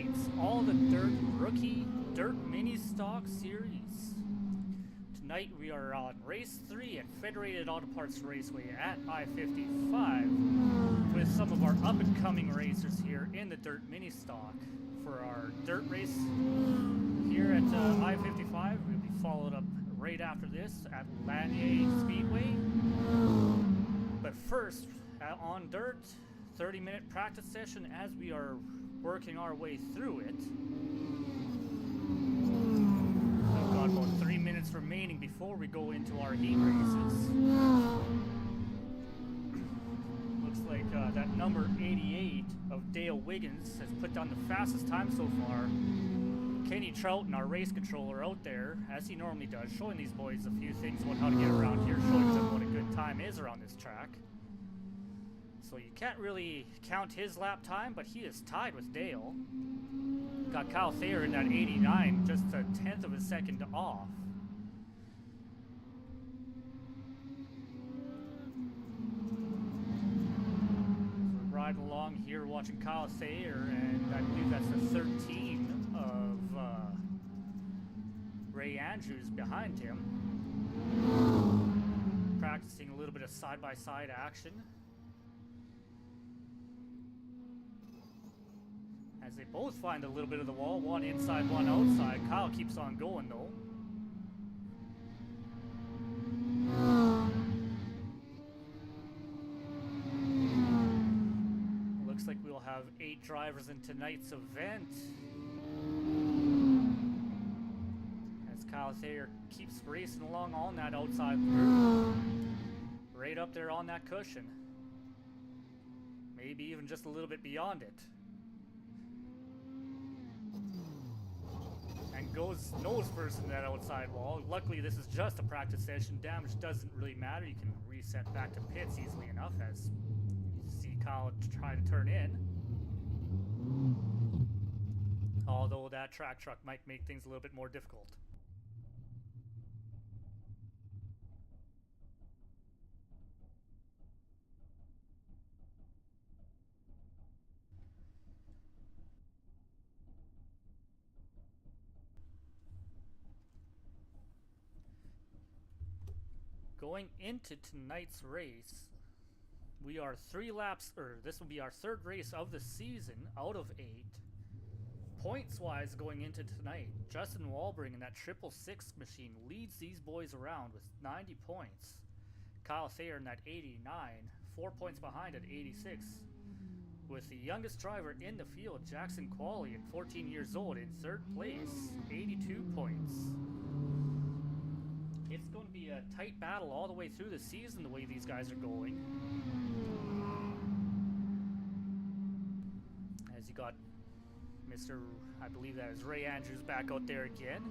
tonight's All the Dirt Rookie Dirt Mini Stock Series. Tonight we are on Race 3 at Federated Auto Parts Raceway at I-55 with some of our up-and-coming racers here in the Dirt Mini Stock. For our dirt race here at I-55, we'll be followed up right after this at Lanier Speedway. But first, on dirt, 30-minute practice session as we are working our way through it. We've got about 3 minutes remaining before we go into our heat races. Looks like that number 88 of Dale Wiggins has put down the fastest time so far. Kenny Schrader, our race controller, out there, as he normally does, showing these boys a few things about how to get around here, showing them what a good time is around this track. So you can't really count his lap time, but he is tied with Dale. Got Kyle Thayer in that 89, just a tenth of a second off. So we're riding along here watching Kyle Thayer, and I believe that's the 13 of Ray Andrews behind him. Practicing a little bit of side-by-side action. As they both find a little bit of the wall, one inside, one outside. Kyle keeps on going though. Looks like we'll have 8 drivers in tonight's event. As Kyle Thayer keeps racing along on that outside group. Right up there on that cushion. Maybe even just a little bit beyond it. And goes nose first in that outside wall. Luckily this is just a practice session. Damage doesn't really matter. You can reset back to pits easily enough as you see Kyle try to turn in. Although that track truck might make things a little bit more difficult. Going into tonight's race, we are 3 laps, or this will be our 3rd race of the season out of 8. Points-wise going into tonight, Justin Walbring in that 666 machine leads these boys around with 90 points. Kyle Thayer in that 89, 4 points behind at 86. With the youngest driver in the field, Jackson Qualley at 14 years old in 3rd place, 82 points. It's going to be a tight battle all the way through the season the way these guys are going. As you got Mr. I believe that is Ray Andrews back out there again.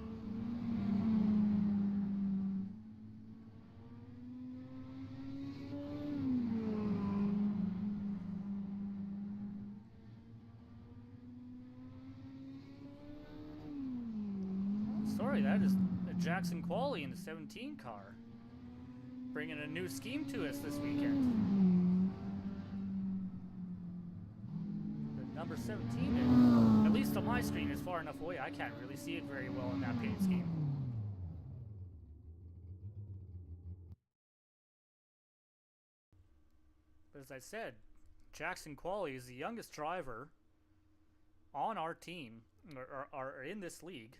Sorry, that is Jackson Qualley in the 17 car, bringing a new scheme to us this weekend. The number 17, at least on my screen, is far enough away I can't really see it very well in that paint scheme. But as I said, Jackson Qualley is the youngest driver on our team, or in this league.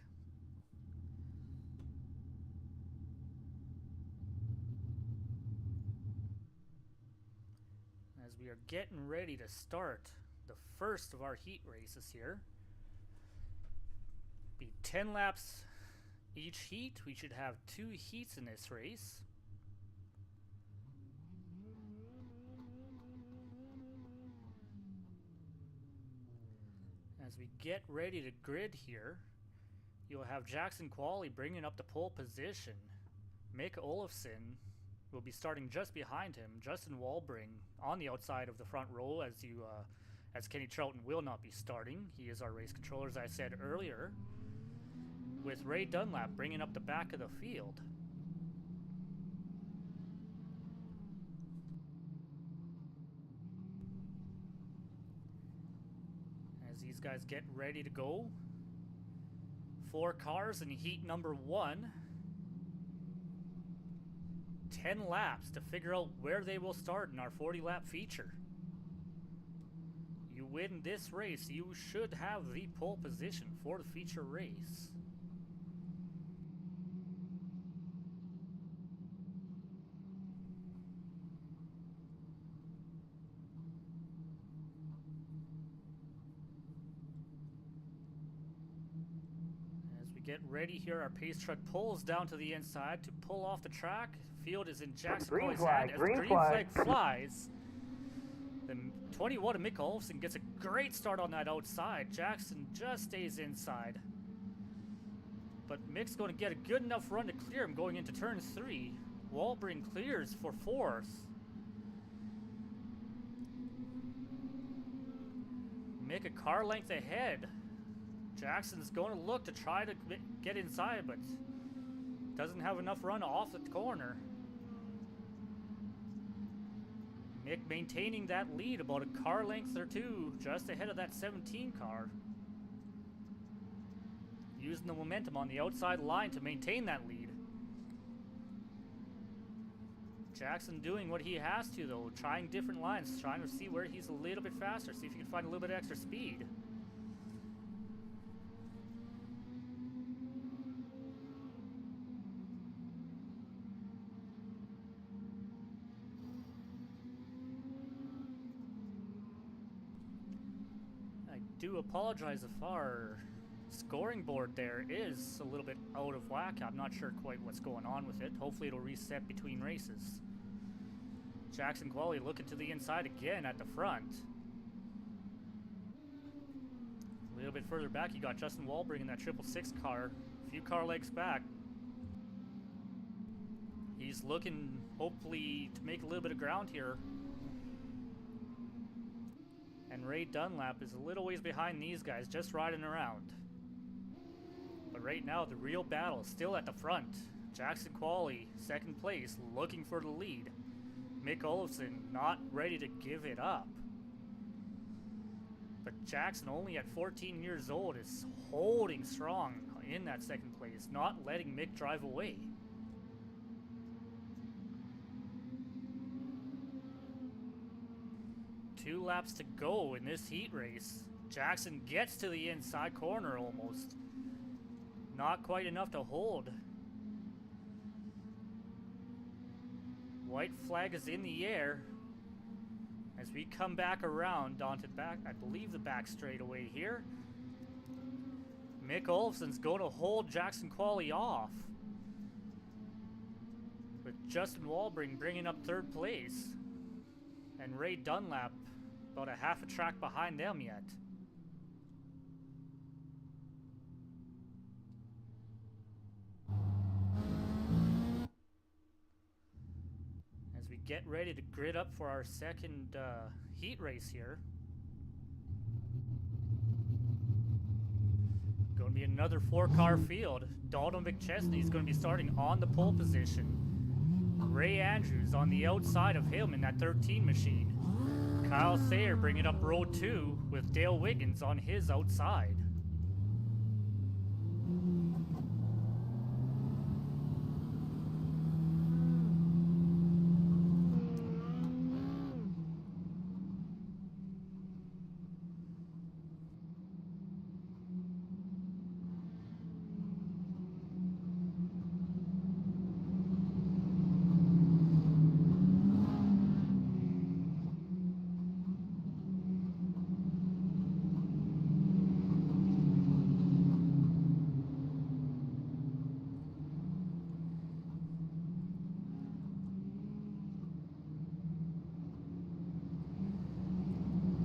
We are getting ready to start the first of our heat races here. Be 10 laps each heat. We should have 2 heats in this race. As we get ready to grid here, you'll have Jackson Qualley bringing up the pole position. Mick Olofsson will be starting just behind him. Justin Walbring on the outside of the front row as Kenny Schrader will not be starting. He is our race controller, as I said earlier, with Ray Dunlap bringing up the back of the field. These guys get ready to go. 4 cars in heat number 1. 10 laps to figure out where they will start in our 40-lap feature. You win this race, you should have the pole position for the feature race. Get ready here. Our pace truck pulls down to the inside to pull off the track. Field is in Jackson Coy's hand as the green flag flies. Then 21 of Mick Olofsson gets a great start on that outside. Jackson just stays inside. But Mick's going to get a good enough run to clear him going into turn 3. Walbring clears for 4th. Mick a car length ahead. Jackson's going to look to try to get inside, but doesn't have enough run off the corner. Mick maintaining that lead about a car length or 2 just ahead of that 17 car. Using the momentum on the outside line to maintain that lead. Jackson doing what he has to though, trying different lines, trying to see where he's a little bit faster, see if he can find a little bit of extra speed. Do apologize if our scoring board there is a little bit out of whack. I'm not sure quite what's going on with it. Hopefully it'll reset between races. Jackson Qualley looking to the inside again at the front. A little bit further back, you got Justin Walbring in that 666 car. A few car legs back. He's looking, hopefully, to make a little bit of ground here. And Ray Dunlap is a little ways behind these guys, just riding around. But right now, the real battle is still at the front. Jackson Qualley, 2nd place, looking for the lead. Mick Olofsson not ready to give it up. But Jackson, only at 14 years old, is holding strong in that 2nd place, not letting Mick drive away. Two laps to go in this heat race. Jackson gets to the inside corner almost. Not quite enough to hold. White flag is in the air as we come back around onto back, I believe the back straightaway here. Mick Olofsson's going to hold Jackson Qualley off, with Justin Walbring bringing up 3rd place, and Ray Dunlap about a half a track behind them yet. As we get ready to grid up for our 2nd heat race here. Going to be another 4-car field. Dalton McChesney is going to be starting on the pole position. Ray Andrews on the outside of him in that 13 machine. Kyle Thayer bringing up row 2 with Dale Wiggins on his outside.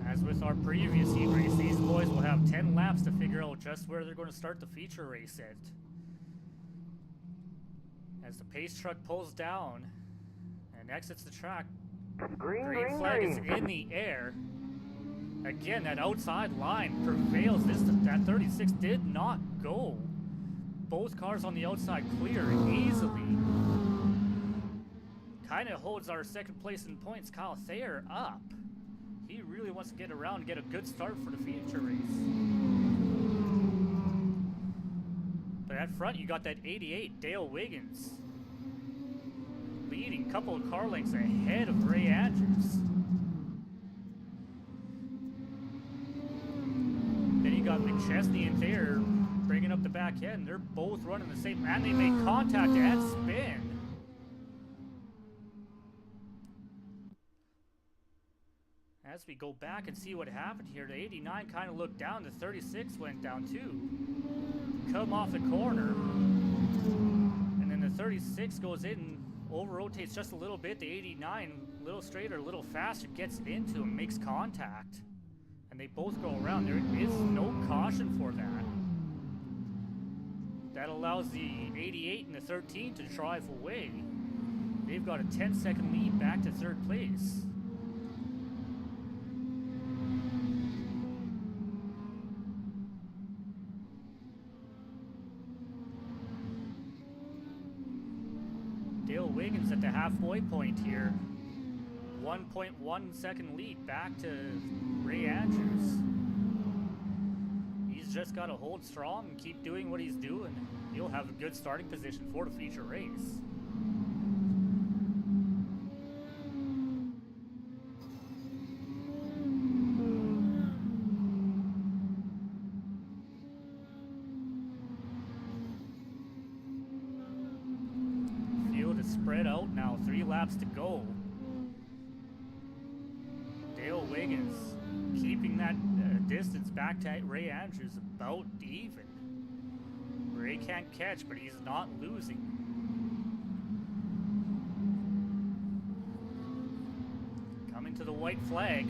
As with our previous heat race, these boys will have 10 laps to figure out just where they're going to start the feature race at. As the pace truck pulls down and exits the track, green flag is in the air. Again, that outside line prevails. That 36 did not go. Both cars on the outside clear easily. Kind of holds our 2nd place in points, Kyle Thayer, up. He really wants to get around and get a good start for the feature race. But at front, you got that 88, Dale Wiggins. Leading, couple of car lengths ahead of Ray Andrews. Then you got McChesney and Thayer bringing up the back end. They're both running the same, and they make contact and spin. As we go back and see what happened here, the 89 kind of looked down, the 36 went down too. Come off the corner, and then the 36 goes in, over-rotates just a little bit. The 89, a little straighter, a little faster, gets into him, makes contact. And they both go around. There is no caution for that. That allows the 88 and the 13 to drive away. They've got a 10-second lead back to third place. Dale Wiggins at the halfway point here. 1.1 second lead back to Ray Andrews. He's just got to hold strong and keep doing what he's doing. He'll have a good starting position for the feature race. Field is spread out now, 3 laps to go. Dale Wiggins keeping that distance back to Ray Andrews about even. Ray can't catch, but he's not losing. Coming to the white flag.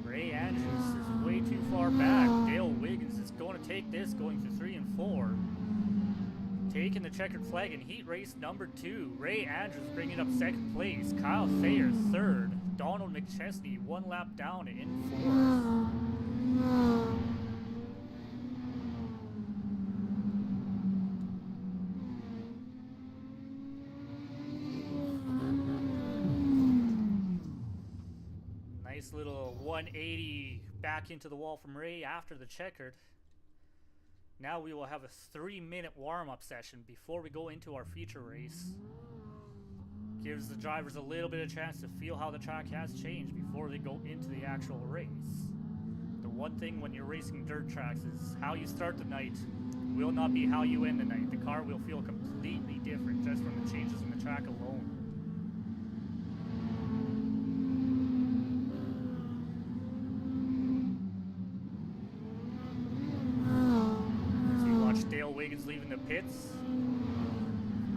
Ray Andrews is way too far back. Dale Wiggins is going to take this, going through 3 and 4. Taking the checkered flag in heat race number 2. Ray Andrews bringing up second place. Kyle Thayer third. Donald McChesney 1 lap down in 4th. Nice little 180 back into the wall from Ray after the checkered. Now we will have a 3-minute warm-up session before we go into our feature race. Gives the drivers a little bit of chance to feel how the track has changed before they go into the actual race. The one thing when you're racing dirt tracks is how you start the night will not be how you end the night. The car will feel completely different just from the changes in the track alone. Dale Wiggins leaving the pits.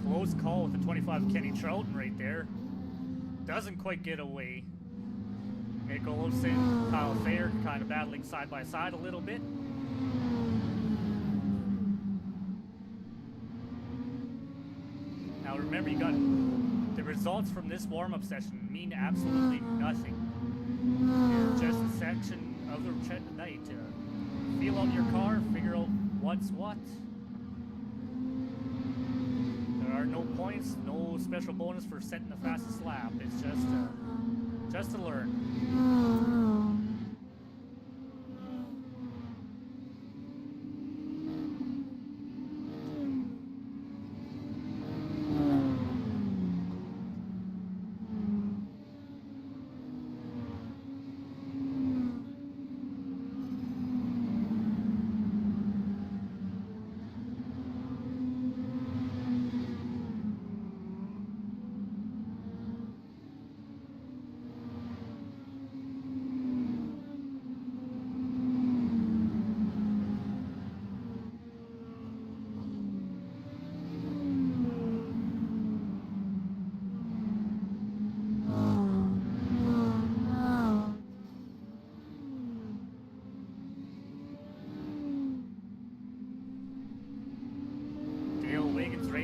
Close call with the 25 Kenny Troughton right there. Doesn't quite get away. Nick Olofsson, Kyle Thayer kind of battling side by side a little bit. Now remember, you got the results from this warm-up session mean absolutely nothing. It's just a section of the night to feel out your car, figure out what's what. There are no points, no special bonus for setting the fastest lap. It's just to learn.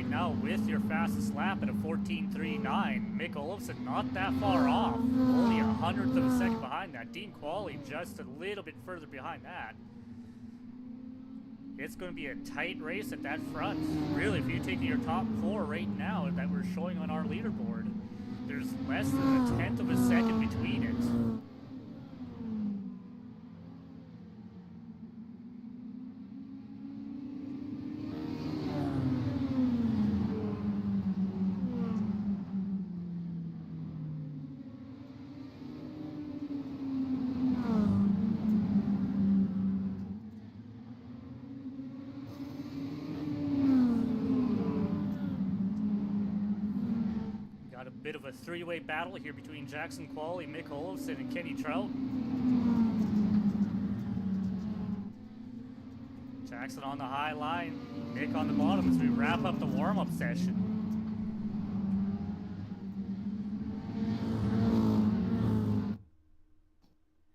Now with your fastest lap at a 14.39. Mick Olofsson not that far off. Only 100th of a second behind that. Dean Qualley just a little bit further behind that. It's going to be a tight race at that front. Really, if you take your top 4 right now that we're showing on our leaderboard, there's less than a tenth of a second between it. Bit of a three-way battle here between Jackson Qualley, Mick Olofsson, and Kenny Trout. Jackson on the high line, Mick on the bottom as we wrap up the warm-up session.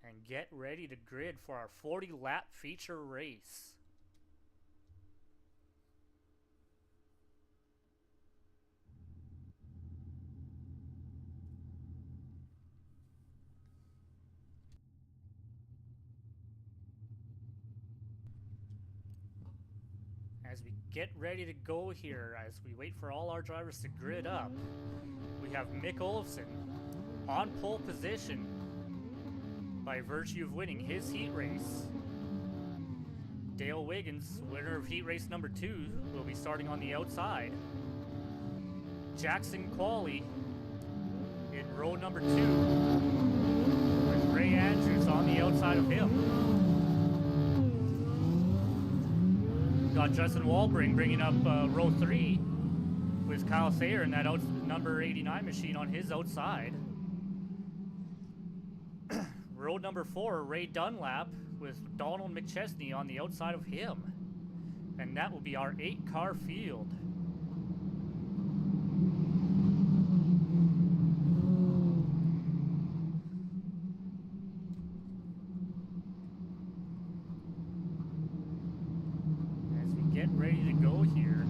And get ready to grid for our 40-lap feature race. As we get ready to go here, as we wait for all our drivers to grid up, we have Mick Olofsson on pole position by virtue of winning his heat race. Dale Wiggins, winner of heat race number 2, will be starting on the outside. Jackson Qualley in row number 2 with Ray Andrews on the outside of him. Got Justin Walbring bringing up row 3 with Kyle Thayer in that number 89 machine on his outside. Row number 4, Ray Dunlap with Donald McChesney on the outside of him. And that will be our 8-car field. Get ready to go here.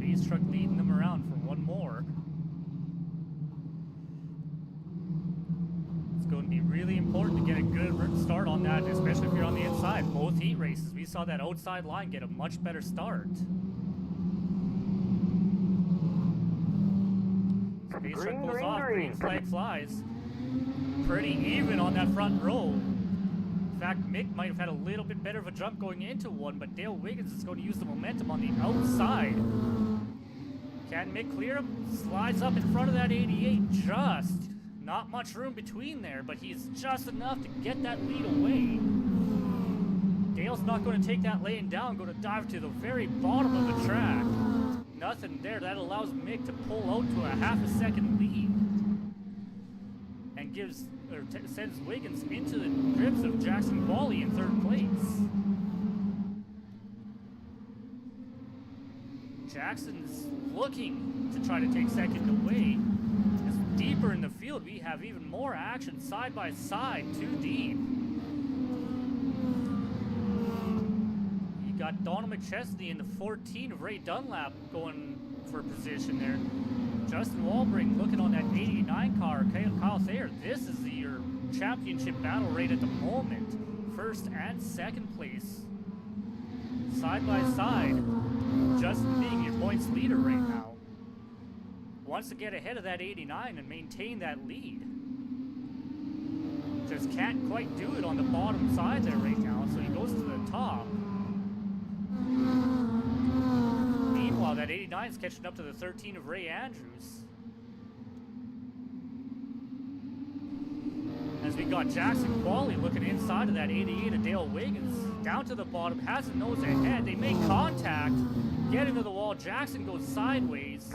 Pace truck leading them around for one more. It's going to be really important to get a good start on that, especially if you're on the inside. Both heat races, we saw that outside line get a much better start. Pace truck goes off, green flag flies. Pretty even on that front row. In fact, Mick might have had a little bit better of a jump going into one, but Dale Wiggins is going to use the momentum on the outside. Can Mick clear him? Slides up in front of that 88, just. Not much room between there, but he's just enough to get that lead away. Dale's not going to take that lane down, going to dive to the very bottom of the track. Nothing there. That allows Mick to pull out to a half a second lead. And sends Wiggins into the grips of Jackson Qualley in 3rd place. Jackson's looking to try to take second away. As deeper in the field, we have even more action side by side, too deep. You got Donald McChesney in the 14 of Ray Dunlap going for position there. Justin Walbring looking on that 89 car, Kyle Thayer. This is your championship battle right at the moment. 1st and 2nd place. Side by side. Justin being your points leader right now. Wants to get ahead of that 89 and maintain that lead. Just can't quite do it on the bottom side there right now, so he goes to the top. Meanwhile, that 89 is catching up to the 13 of Ray Andrews. As we got Jackson Qualley looking inside of that 88 of Dale Wiggins. Down to the bottom, has a nose ahead. They make contact, get into the wall. Jackson goes sideways.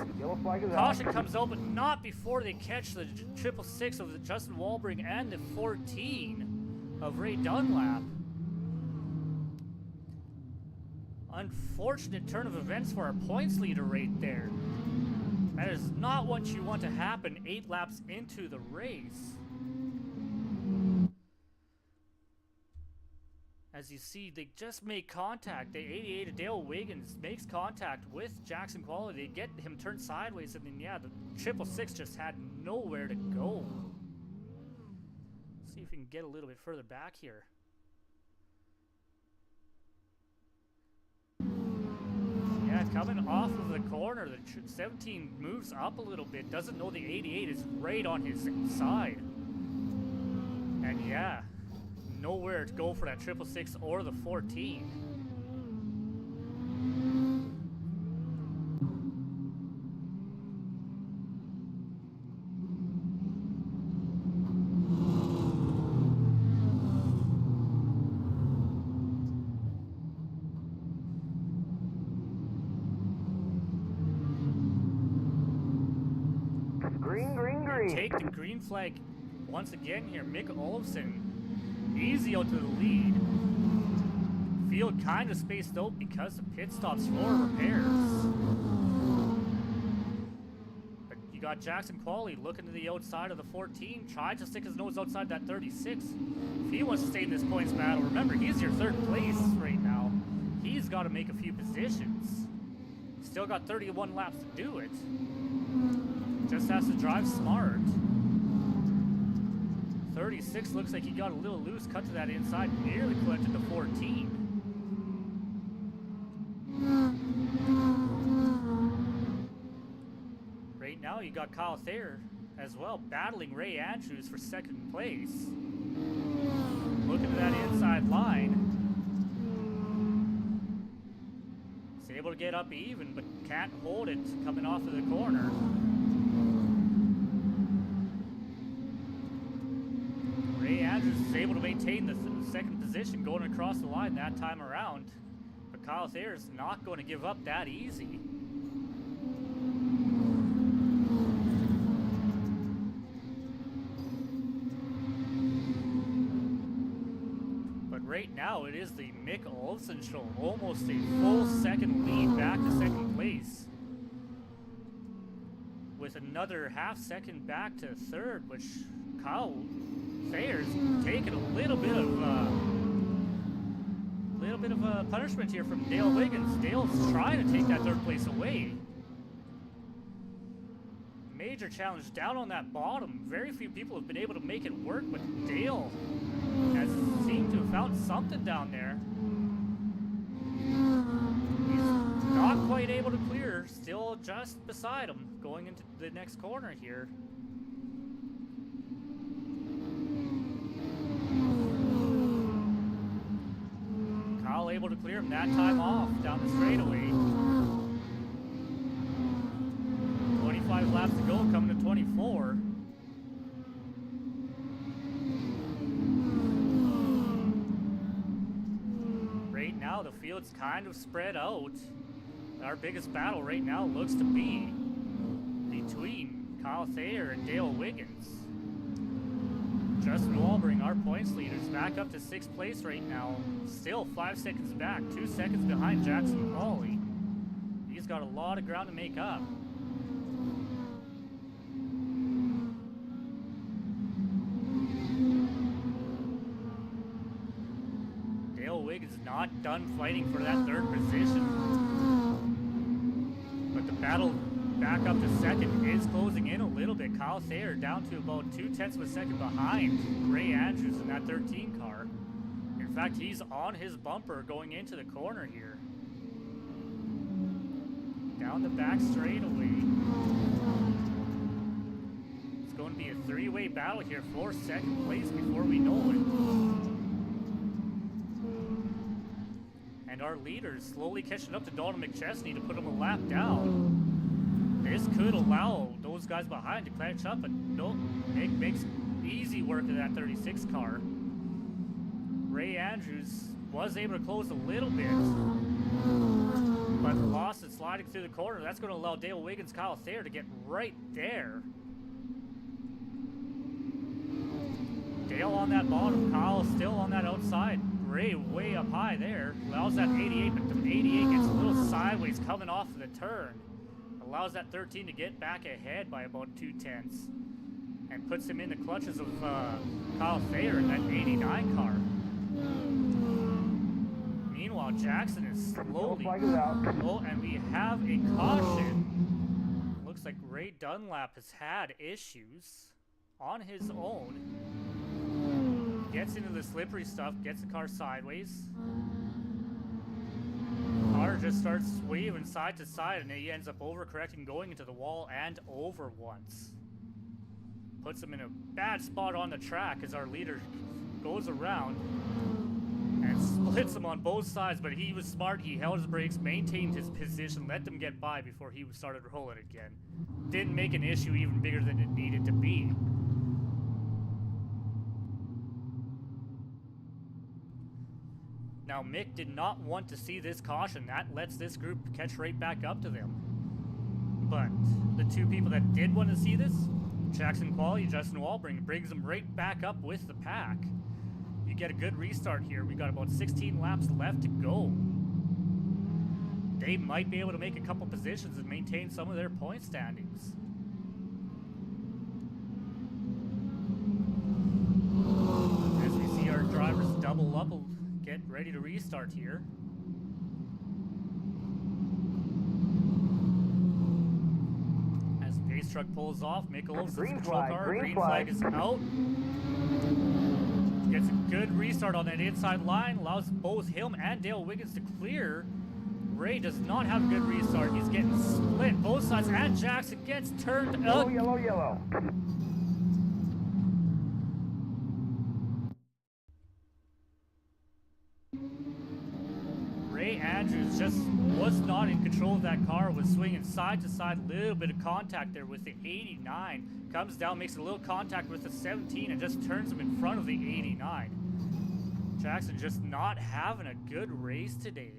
Caution comes out, but not before they catch the 666 of the Justin Walbring and the 14 of Ray Dunlap. Unfortunate turn of events for our points leader right there. That is not what you want to happen 8 laps into the race. As you see, they just make contact. The 88 of Dale Wiggins makes contact with Jackson Qualley. They get him turned sideways, and then, yeah, the 666 just had nowhere to go. Let's see if we can get a little bit further back here. Yeah, coming off of the corner. The 17 moves up a little bit. Doesn't know the 88 is right on his side. And yeah, nowhere to go for that 666 or the 14. Take the green flag once again here. Mick Olofsson easy out to the lead. Field kind of spaced out because of pit stops for repairs. But you got Jackson Qualley looking to the outside of the 14, trying to stick his nose outside that 36. If he wants to stay in this points battle, remember he's your third place right now. He's got to make a few positions. Still got 31 laps to do it. Just has to drive smart. 36 looks like he got a little loose, cut to that inside, nearly collected the 14. Right now you got Kyle Thayer as well, battling Ray Andrews for second place. Looking at that inside line. He's able to get up even, but can't hold it coming off of the corner. Ray Andrews is able to maintain the second position going across the line that time around. But Kyle Thayer is not going to give up that easy. But right now it is the Mick Olofsson show. Almost a full second lead back to second place. With another half second back to third, which Kyle Thayer's taking a little bit of a punishment here from Dale Wiggins. Dale's trying to take that third place away. Major challenge down on that bottom. Very few people have been able to make it work, but Dale has seemed to have found something down there. He's not quite able to clear, still just beside him going into the next corner here. Kyle able to clear him that time off down the straightaway. 25 laps to go, coming to 24. Right now the field's kind of spread out. Our biggest battle right now looks to be between Kyle Thayer and Dale Wiggins. Justin Walbring, our points leaders, back up to 6th place right now. Still 5 seconds back, 2 seconds behind Jackson Qualley. He's got a lot of ground to make up. Dale Wiggins not done fighting for that third position. But the battle back up to second is closing in a little bit. Kyle Thayer down to about 0.2 of a second behind Ray Andrews in that 13 car. In fact, he's on his bumper going into the corner here. Down the back straightaway. It's going to be a three-way battle here for second place before we know it. And our leaders slowly catching up to Donald McChesney to put him a lap down. This could allow those guys behind to catch up, but no, it makes easy work of that 36 car. Ray Andrews was able to close a little bit, but lost it sliding through the corner. That's going to allow Dale Wiggins, Kyle Thayer to get right there. Dale on that bottom, Kyle still on that outside. Ray way up high there. Allows that 88, but the 88 gets a little sideways coming off of the turn. Allows that 13 to get back ahead by about 0.2 and puts him in the clutches of Kyle Thayer in that 89 car. Meanwhile, Jackson is slowly... Oh, and we have a caution. Looks like Ray Dunlap has had issues on his own. Gets into the slippery stuff, gets the car sideways. car just starts waving side to side, and he ends up overcorrecting, going into the wall and over once. Puts him in a bad spot on the track as our leader goes around and splits him on both sides, but he was smart. He held his brakes, maintained his position, let them get by before he started rolling again. Didn't make an issue even bigger than it needed to be. Now Mick did not want to see this caution. That lets this group catch right back up to them. But the two people that did want to see this, Jackson Qualley, Justin Walbring, brings them right back up with the pack. You get a good restart here. We got about 16 laps left to go. They might be able to make a couple positions and maintain some of their point standings. As we see our drivers double up, get ready to restart here. As the pace truck pulls off, Mick Olofsson's control car, green flag is out. Gets a good restart on that inside line, allows both him and Dale Wiggins to clear. Ray does not have a good restart. He's getting split both sides, and Jackson gets turned up. Yellow, yellow. Ray Andrews just was not in control of that car, was swinging side to side, a little bit of contact there with the 89. Comes down, makes a little contact with the 17, and just turns him in front of the 89. Jackson just not having a good race today.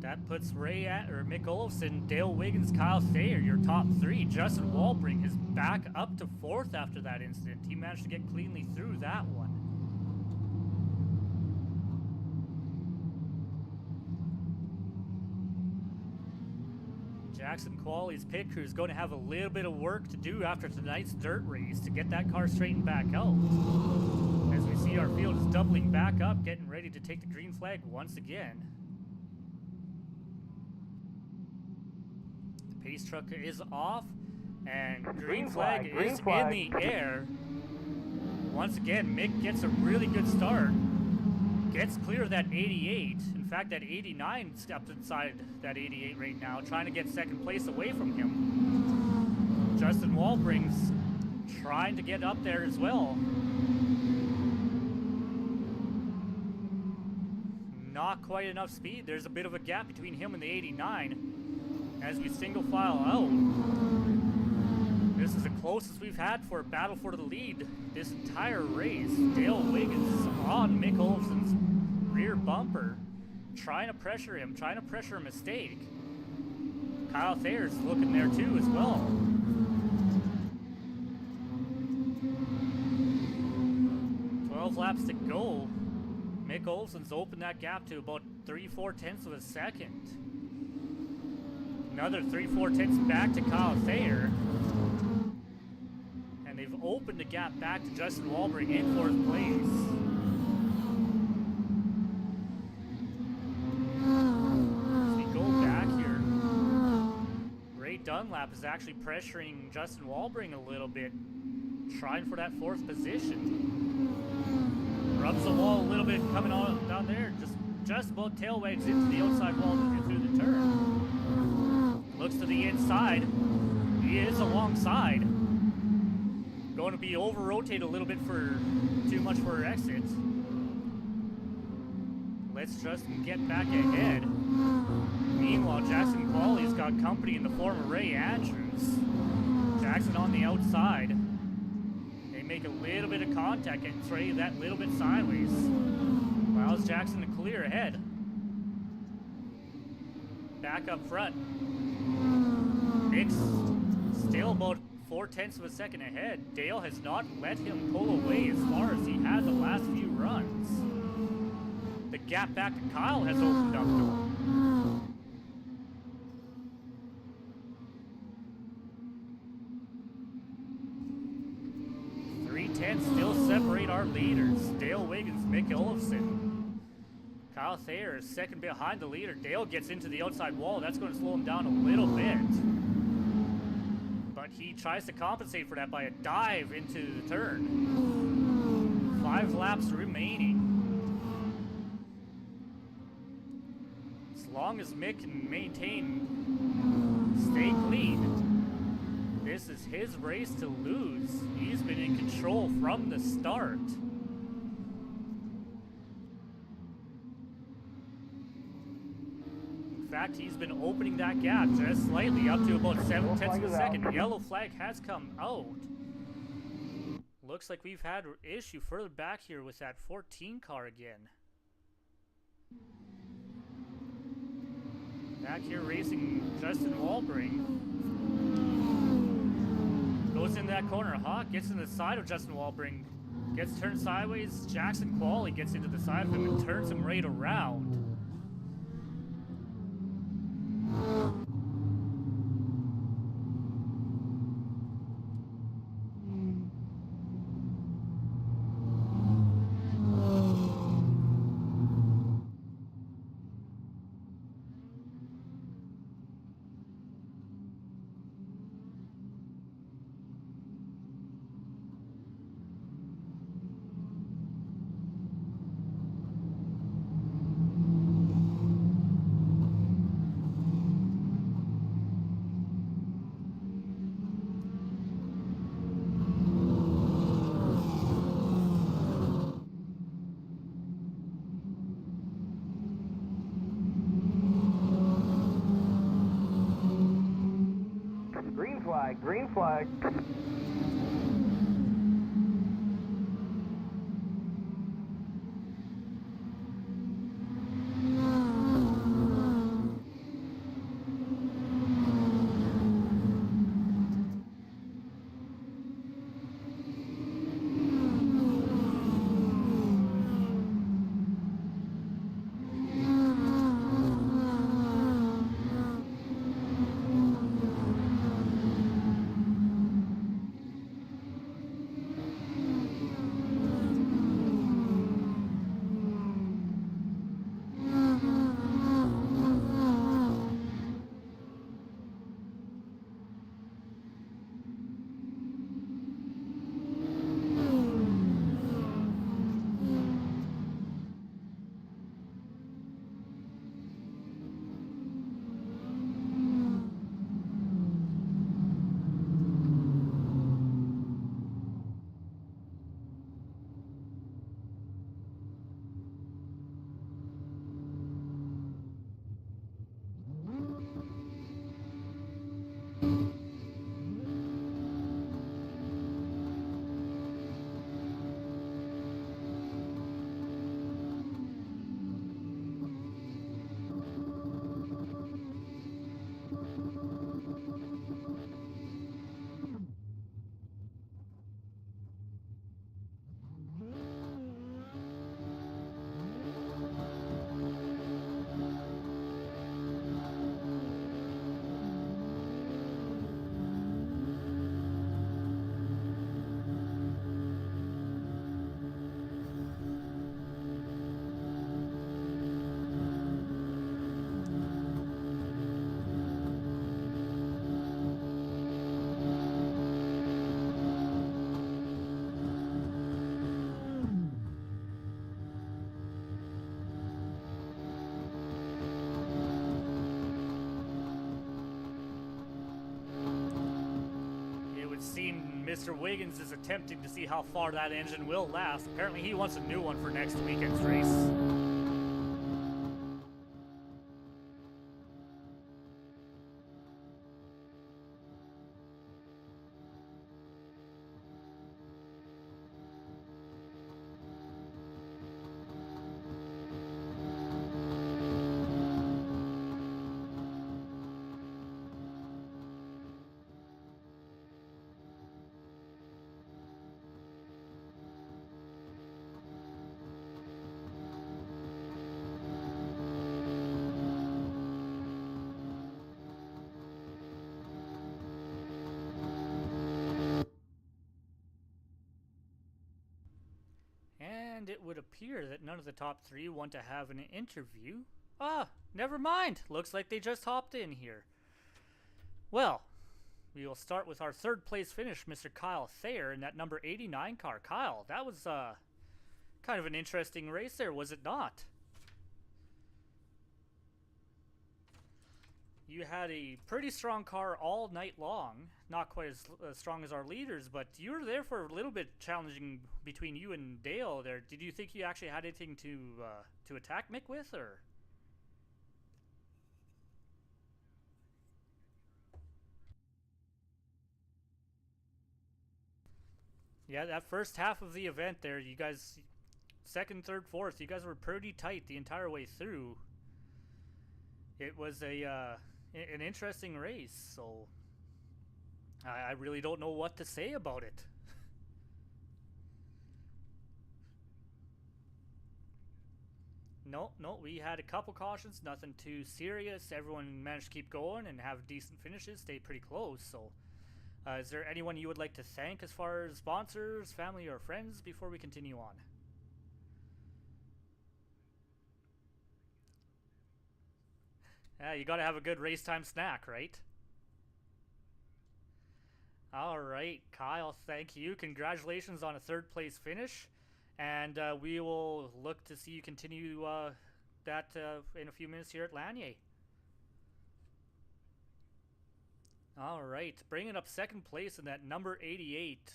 That puts Mick Olofsson, Dale Wiggins, Kyle Thayer, your top three. Justin Walbring is back up to fourth after that incident. He managed to get cleanly through that one. Jackson Qualley's pit crew is going to have a little bit of work to do after tonight's dirt race to get that car straightened back out. As we see our field is doubling back up, getting ready to take the green flag once again. Pace truck is off, and green flag is in the air. Once again, Mick gets a really good start. Gets clear of that 88. In fact, that 89 stepped inside that 88 right now, trying to get second place away from him. Justin Walbring's trying to get up there as well. Not quite enough speed. There's a bit of a gap between him and the 89. As we single file out. This is the closest we've had for a battle for the lead this entire race. Dale Wiggins on Mick Olofsson's rear bumper, trying to pressure him, trying to pressure a mistake. Kyle Thayer's looking there too as well. Laps to go. Mick Olofsson's opened that gap to about 3/4 of a second. Another 3/4 back to Kyle Thayer. And they've opened the gap back to Justin Walbring in fourth place. As we go back here, Ray Dunlap is actually pressuring Justin Walbring a little bit, trying for that fourth position. Rubs the wall a little bit coming on down there, just about tail wags into the outside wall to get through the turn. Looks to the inside. He is alongside. Going to be over-rotated a little bit for too much for her exit. Let's just get back ahead. Meanwhile, Jackson Qualley's got company in the form of Ray Andrews. Jackson on the outside. They make a little bit of contact, getting Trey that little bit sideways. Allows Jackson to clear ahead. Back up front. Mick's still about 4/10 of a second ahead. Dale has not let him pull away as far as he had the last few runs. The gap back to Kyle has opened up though. 3/10 still separate our leaders. Dale Wiggins, Mick Olofsson. Kyle Thayer is second behind the leader. Dale gets into the outside wall. That's going to slow him down a little bit. But he tries to compensate for that by a dive into the turn. 5 laps remaining. As long as Mick can stay clean, this is his race to lose. He's been in control from the start. In fact, he's been opening that gap just slightly up to about 7/10 of a second. Yellow flag has come out. Looks like we've had an issue further back here with that 14 car again. Back here racing Justin Walbring. Goes in that corner. Hawk gets in the side of Justin Walbring. Gets turned sideways. Jackson Qualley gets into the side of him and turns him right around. Green flag. Mr. Wiggins is attempting to see how far that engine will last. Apparently he wants a new one for next weekend's race. And it would appear that none of the top 3 want to have an interview. Ah, never mind. Looks like they just hopped in here. Well, we will start with our 3rd place finish, Mr. Kyle Thayer, in that number 89 car. Kyle, that was kind of an interesting race there, was it not? You had a pretty strong car all night long. Not quite as strong as our leaders, but you were there for a little bit challenging between you and Dale there. Did you think you actually had anything to attack Mick with, or? Yeah, that first half of the event there, you guys, 2nd, 3rd, 4th, you guys were pretty tight the entire way through. It was an interesting race, so I really don't know what to say about it. No, we had a couple cautions, nothing too serious. Everyone managed to keep going and have decent finishes, stay pretty close. So, is there anyone you would like to thank as far as sponsors, family, or friends before we continue on? Yeah, you gotta have a good race time snack, right? All right, Kyle, thank you. Congratulations on a 3rd place finish. And we will look to see you continue that in a few minutes here at Lanier. All right, bringing up 2nd place in that number 88,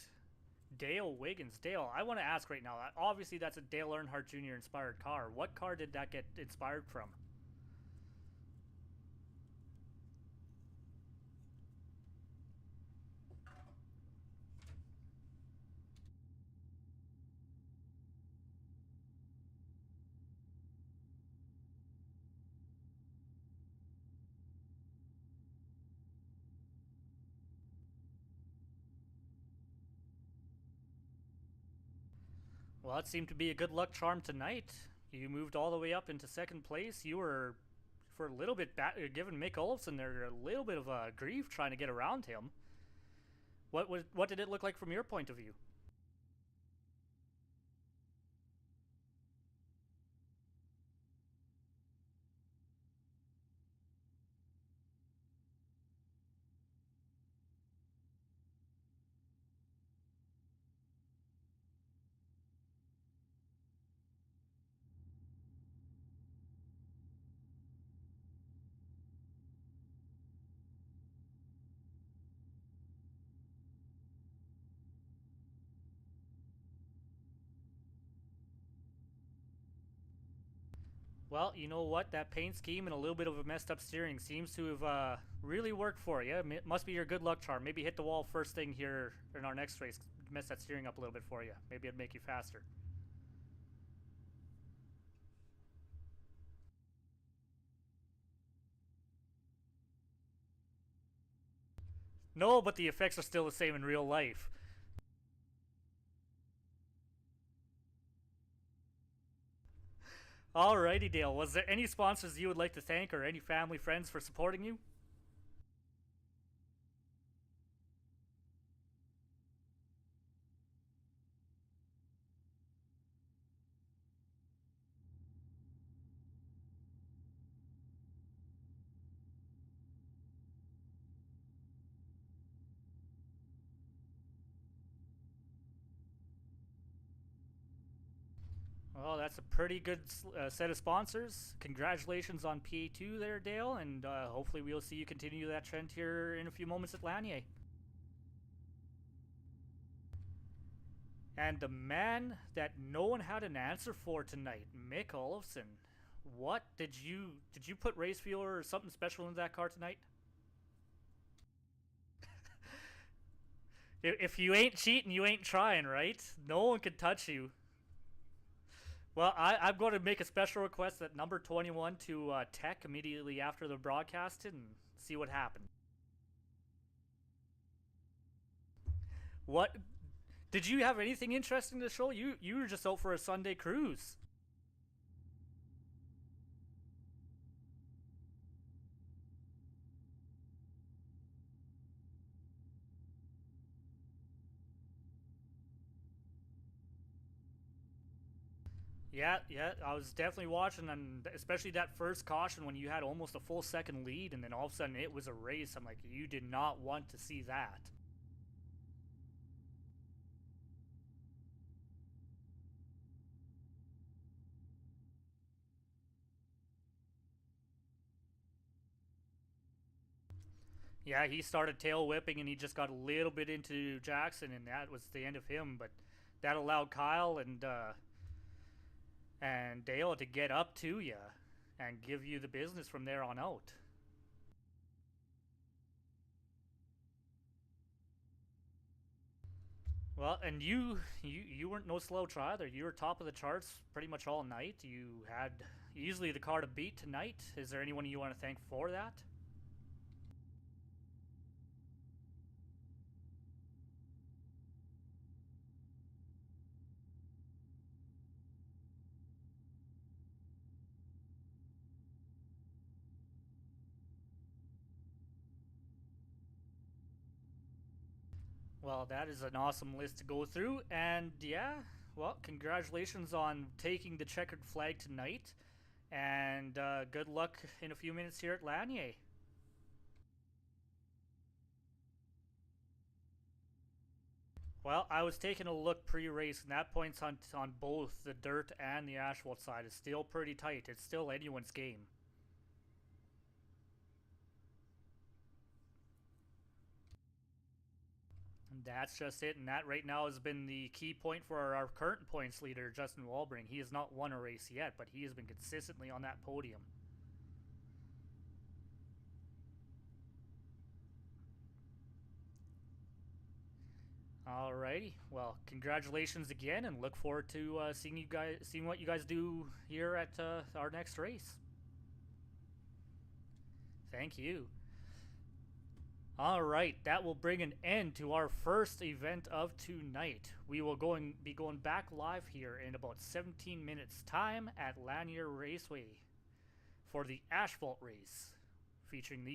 Dale Wiggins. Dale, I want to ask right now, obviously that's a Dale Earnhardt Jr. inspired car. What car did that get inspired from? Well, it seemed to be a good luck charm tonight. You moved all the way up into 2nd place. You were, for a little bit, giving Mick Olofsson there a little bit of grief trying to get around him. What did it look like from your point of view? Well, you know what? That paint scheme and a little bit of a messed up steering seems to have really worked for you. It must be your good luck charm. Maybe hit the wall first thing here in our next race. Mess that steering up a little bit for you. Maybe it'd make you faster. No, but the effects are still the same in real life. Alrighty, Dale. Was there any sponsors you would like to thank or any family, friends for supporting you? Well, that's a pretty good set of sponsors. Congratulations on PA2 there, Dale, and hopefully we'll see you continue that trend here in a few moments at Lanier. And the man that no one had an answer for tonight, Mick Olofsson. What did you put race fuel or something special in that car tonight? If you ain't cheating, you ain't trying, right? No one can touch you. Well, I'm going to make a special request at number 21 to Tech immediately after the broadcast and see what happened. What? Did you have anything interesting to show? You were just out for a Sunday cruise. Yeah, yeah, I was definitely watching, and especially that first caution when you had almost a full second lead, and then all of a sudden it was a race. I'm like, you did not want to see that. Yeah, he started tail whipping, and he just got a little bit into Jackson, and that was the end of him. But that allowed Kyle and Dale to get up to you and give you the business from there on out. Well, and you weren't no slouch either. You were top of the charts pretty much all night. You had easily the car to beat tonight. Is there anyone you want to thank for that? Well, that is an awesome list to go through, and yeah, well, congratulations on taking the checkered flag tonight, and good luck in a few minutes here at Lanier. Well, I was taking a look pre-race, and that points on both the dirt and the asphalt side is still pretty tight. It's still anyone's game. And that's just it, and that right now has been the key point for our current points leader, Justin Walbring. He has not won a race yet, but he has been consistently on that podium. Alrighty, well, congratulations again, and look forward to seeing what you guys do here at our next race. Thank you. All right, that will bring an end to our first event of tonight. We will be going back live here in about 17 minutes time at Lanier Raceway for the asphalt race featuring these